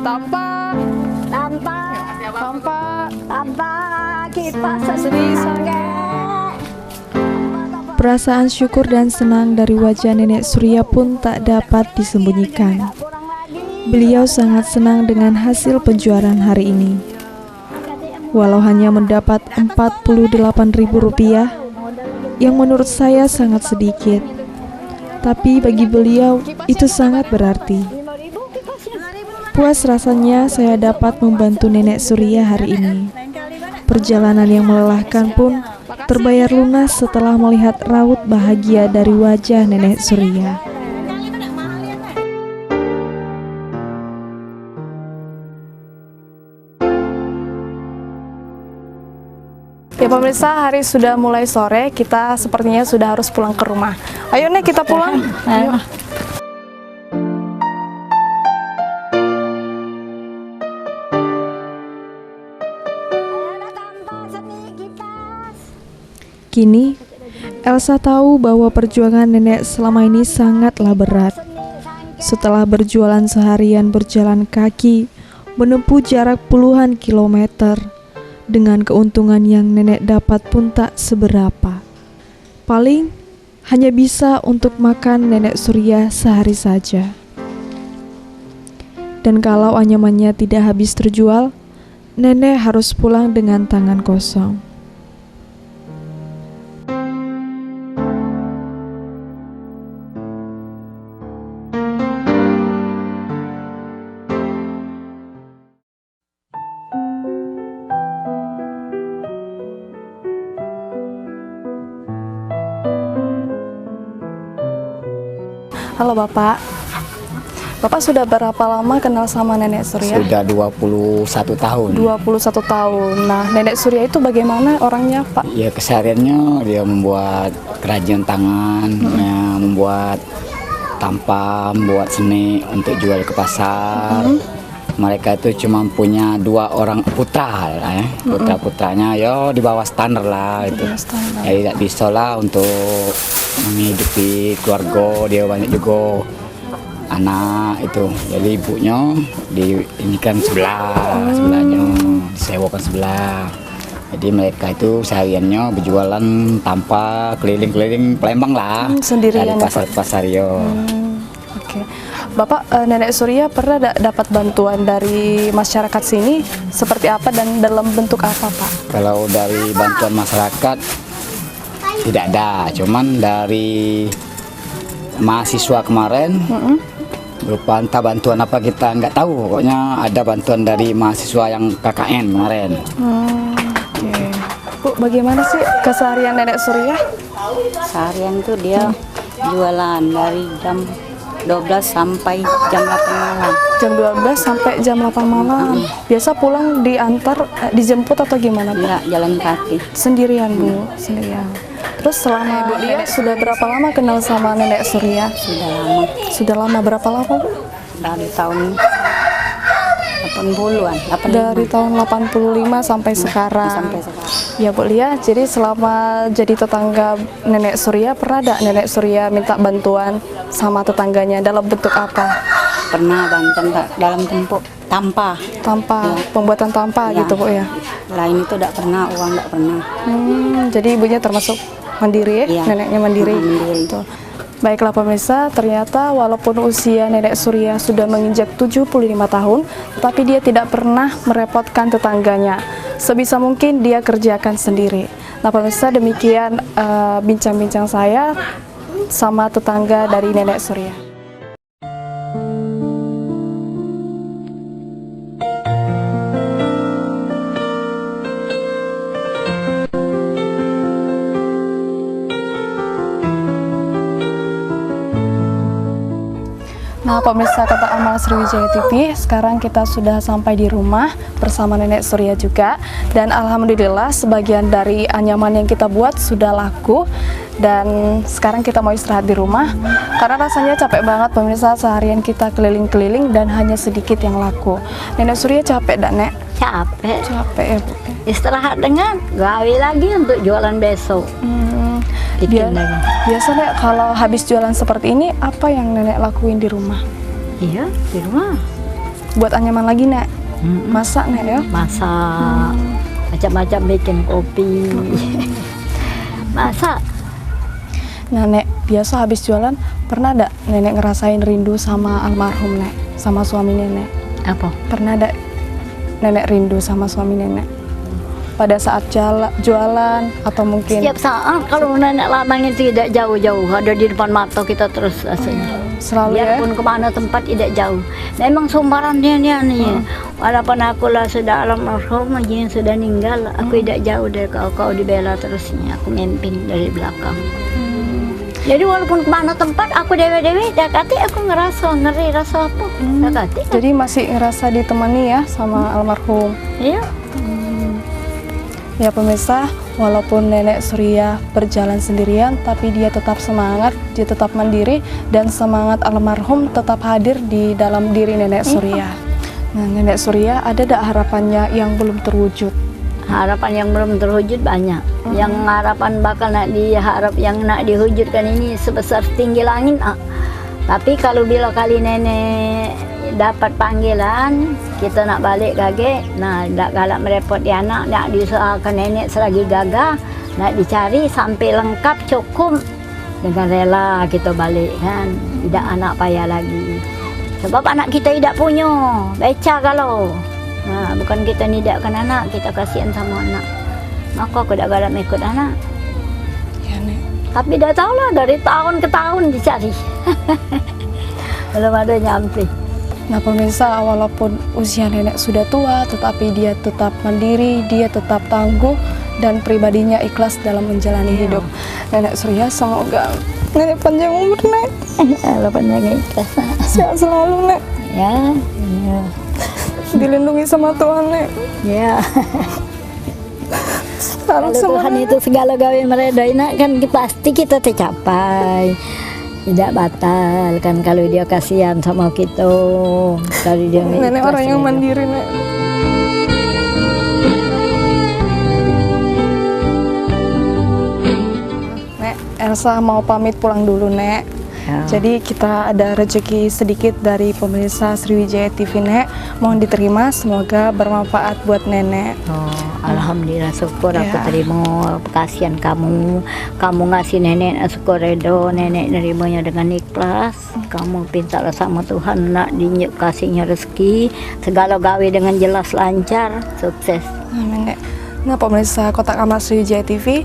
Tanpa kita sedih Perasaan syukur dan senang dari wajah Nenek Surya pun tak dapat disembunyikan. Beliau sangat senang dengan hasil penjualan hari ini. Walau hanya mendapat Rp48.000, yang menurut saya sangat sedikit, tapi bagi beliau itu sangat berarti. Puas rasanya saya dapat membantu Nenek Surya hari ini. Perjalanan yang melelahkan pun terbayar lunas setelah melihat raut bahagia dari wajah Nenek Surya. Ya pemirsa, hari sudah mulai sore, kita sepertinya sudah harus pulang ke rumah. Ayo Nek, kita pulang. Ayo. Kini, Elsa tahu bahwa perjuangan nenek selama ini sangatlah berat. Setelah berjualan seharian berjalan kaki, menempuh jarak puluhan kilometer, dengan keuntungan yang nenek dapat pun tak seberapa. Paling hanya bisa untuk makan Nenek Surya sehari saja. Dan kalau anyamannya tidak habis terjual, nenek harus pulang dengan tangan kosong. Halo Bapak. Bapak sudah berapa lama kenal sama Nenek Surya? Sudah 21 tahun. 21 tahun. Nah, Nenek Surya itu bagaimana orangnya, Pak? Ya, kesehariannya dia membuat kerajinan tangan, ya, membuat tampah, membuat seni untuk jual ke pasar. Mereka itu cuma punya 2 orang putra, ya. Putra-putranya ya di bawah standar lah itu. Ya tidak bisa lah untuk menghidupi keluarga, dia banyak juga anak itu. Jadi ibunya ini kan sebelahnya disewakan sebelah. Jadi mereka itu sehariannya berjualan tanpa keliling-keliling Palembang lah, sendirian dari pasar-pasar ya. Oke. Bapak, Nenek Surya pernah dapat bantuan dari masyarakat sini seperti apa dan dalam bentuk apa, Pak? Kalau dari bantuan masyarakat tidak ada, cuman dari mahasiswa kemarin berupa entah bantuan apa kita nggak tahu, pokoknya ada bantuan dari mahasiswa yang KKN kemarin. Oke. Bu, bagaimana sih keseharian Nenek Surya? seharian tuh dia jualan dari jam 12 sampai jam 8 malam. Jam 12 sampai jam 8 malam. Biasa pulang diantar, dijemput atau gimana, Bu? Enggak, jalan kaki. Sendirian, Bu, sendirian. Terus selama Ibu Lia sudah berapa lama kenal sama Nenek Surya? Sudah lama, Sudah lama, berapa lama, Bu? dari tahun 80-an. Dari tahun 85 sampai sekarang. Sampai sekarang. Ya Bu Lia, jadi selama jadi tetangga Nenek Surya, pernah ada Nenek Surya minta bantuan sama tetangganya dalam bentuk apa? Pernah bantuan dalam tempo tampah. Tampah, pembuatan tampah Ya. gitu Bu ya? Lain itu tidak pernah, uang tidak pernah. Jadi ibunya termasuk mandiri ya? Iya. Neneknya mandiri. Mandiri. Gitu. Baiklah pemirsa, ternyata walaupun usia Nenek Surya sudah menginjak 75 tahun, tetapi dia tidak pernah merepotkan tetangganya. Sebisa mungkin dia kerjakan sendiri. Nah pemirsa, demikian bincang-bincang saya sama tetangga dari Nenek Surya. Nah pemirsa Kota Amal Sriwijaya TV, sekarang kita sudah sampai di rumah bersama Nenek Surya juga. Dan alhamdulillah sebagian dari anyaman yang kita buat sudah laku. Dan sekarang kita mau istirahat di rumah karena rasanya capek banget pemirsa, seharian kita keliling-keliling dan hanya sedikit yang laku. Nenek Surya capek dak, Nek? Capek. Capek ya Bu. Istirahat dengan gawe lagi untuk jualan besok. Bikin lagi. Biasanya kalau habis jualan seperti ini, apa yang Nenek lakuin di rumah? Iya, di rumah. buat anyaman lagi Nek. Masak Nek ya. Masak macam-macam, bikin kopi. Masak. Nah Nek, biasa habis jualan pernah ada Nenek ngerasain rindu sama almarhum Nek, sama suami Nenek? Apa? Pernah ada Nenek rindu sama suami Nenek pada saat jualan atau mungkin Setiap saat kalau nenek lanang itu tidak jauh-jauh, ada di depan mata kita terus rasanya. selalu ya? Biarpun kemana tempat tidak jauh. Memang sumbaran dia nih. Walaupun aku lah sudah almarhum, yang sudah meninggal, aku tidak jauh dari kau dibela terusnya. Aku mimpin dari belakang. Jadi walaupun kemana tempat aku dewe-dewe, dakati aku ngerasa ngeri rasa apa. Dakati. Jadi masih ngerasa ditemani ya sama almarhum. Iya. Ya pemirsa, walaupun Nenek Surya berjalan sendirian, tapi dia tetap semangat, dia tetap mandiri, dan semangat almarhum tetap hadir di dalam diri Nenek Surya. Nah, Nenek Surya ada tak harapannya yang belum terwujud? Harapan yang belum terwujud banyak. Yang harapan bakal nak diharap yang nak diwujudkan ini sebesar tinggi langit. Tapi kalau bila kali nenek dapat panggilan, kita nak balik gage, nah tak galak merepot di anak, nak diusahakan nenek selagi gagah, nak dicari sampai lengkap cukup, dengan rela kita balik kan, tidak anak payah lagi. Sebab anak kita tidak punya, beca kalau. Nah, bukan kita nidakkan anak, kita kasihan sama anak. Maka aku tak galak ikut anak. Ya Nek. Tapi dah tahulah dari tahun ke tahun dicari. Belum ada nyampe. Nah pemirsa, walaupun usia nenek sudah tua, tetapi dia tetap mandiri, dia tetap tangguh, dan pribadinya ikhlas dalam menjalani hidup. Nenek Surya, semoga nenek panjang umur Nek. Kalau panjang ikhlas. Sehat selalu Nek. Ya. Dilindungi sama Tuhan Nek. Ya. Kalau Harus Tuhan semangat. itu segala gawe meredai nak kan pasti kita tercapai. Tidak batal kan kalau dia kasihan sama kita. Kalau dia Nenek ikhlas orang yang dengan- mandiri Nek. Nek, Elsa mau pamit pulang dulu Nek. Ya. Jadi kita ada rezeki sedikit dari pemirsa Sriwijaya TV Nek. Mohon diterima, semoga bermanfaat buat Nenek. Oh, alhamdulillah syukur aku Ya. terima kasihan kamu. Kamu ngasih nenek syukur redo, nenek nerimanya dengan ikhlas. Kamu pintalah sama Tuhan nak kasihnya rezeki, segala gawe dengan jelas lancar, sukses. Amin Nek. Nah pemirsa Kotak Amal Sriwijaya TV,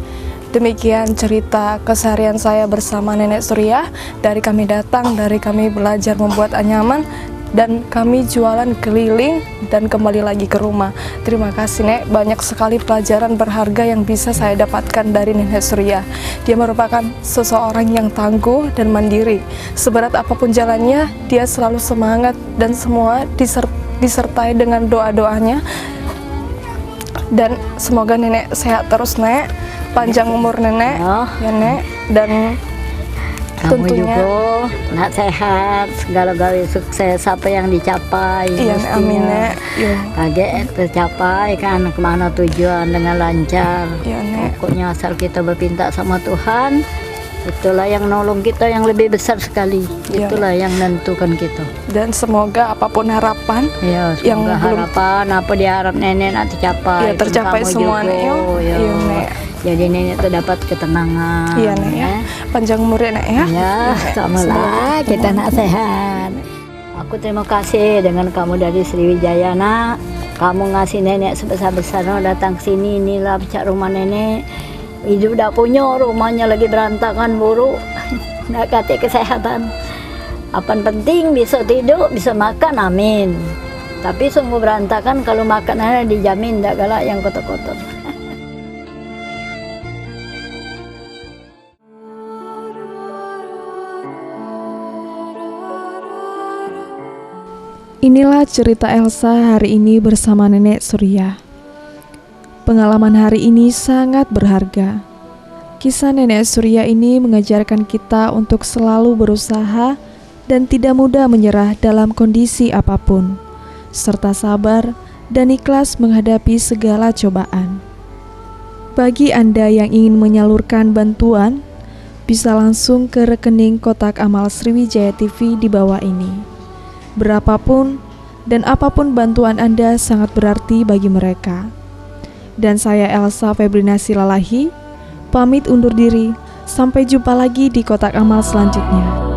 demikian cerita keseharian saya bersama Nenek Surya. Dari kami datang, dari kami belajar membuat anyaman, dan kami jualan keliling dan kembali lagi ke rumah. Terima kasih Nek, banyak sekali pelajaran berharga yang bisa saya dapatkan dari Nenek Surya. Dia merupakan seseorang yang tangguh dan mandiri. Seberat apapun jalannya, dia selalu semangat dan semua disertai dengan doa-doanya. Dan semoga Nenek sehat terus Nek, panjang umur Nenek ya Nek, dan Kamu tentunya juga nak sehat, segala gawe sukses apa yang dicapai. iya Nek, amin Nek. Iya. Kaget tercapai kan kemana tujuan dengan lancar. Iya Nek. Pokoknya asal kita berpinta sama Tuhan, itulah yang nolong kita yang lebih besar sekali. Iya. Itulah yang menentukan kita. Dan semoga apapun harapan Ya, yang semoga belum harapan apa diharap nenek nanti tercapai. ya tercapai Kamu semua juga, Nek. Yo. ya. Iya Nek. Jadi nenek tuh dapat ketenangan. Iya Nek ya. Panjang umur ya Nek ya. Ya, sama lah kita nak sehat. Aku terima kasih dengan kamu dari Sriwijaya nak. Kamu ngasih nenek sebesar-besarnya datang ke sini, inilah pecah rumah nenek. Hidup udah punya, rumahnya lagi berantakan buruk. Nak kata kesehatan. Apa penting bisa tidur, bisa makan, amin. Tapi sungguh berantakan kalau makanannya dijamin tidak galak yang kotor-kotor. Inilah cerita Elsa hari ini bersama Nenek Surya. Pengalaman hari ini sangat berharga. Kisah Nenek Surya ini mengajarkan kita untuk selalu berusaha dan tidak mudah menyerah dalam kondisi apapun, serta sabar dan ikhlas menghadapi segala cobaan. Bagi Anda yang ingin menyalurkan bantuan, bisa langsung ke rekening Kotak Amal Sriwijaya TV di bawah ini. Berapapun dan apapun bantuan Anda sangat berarti bagi mereka. Dan saya Elsa Febrina Silalahi, pamit undur diri. Sampai jumpa lagi di kotak amal selanjutnya.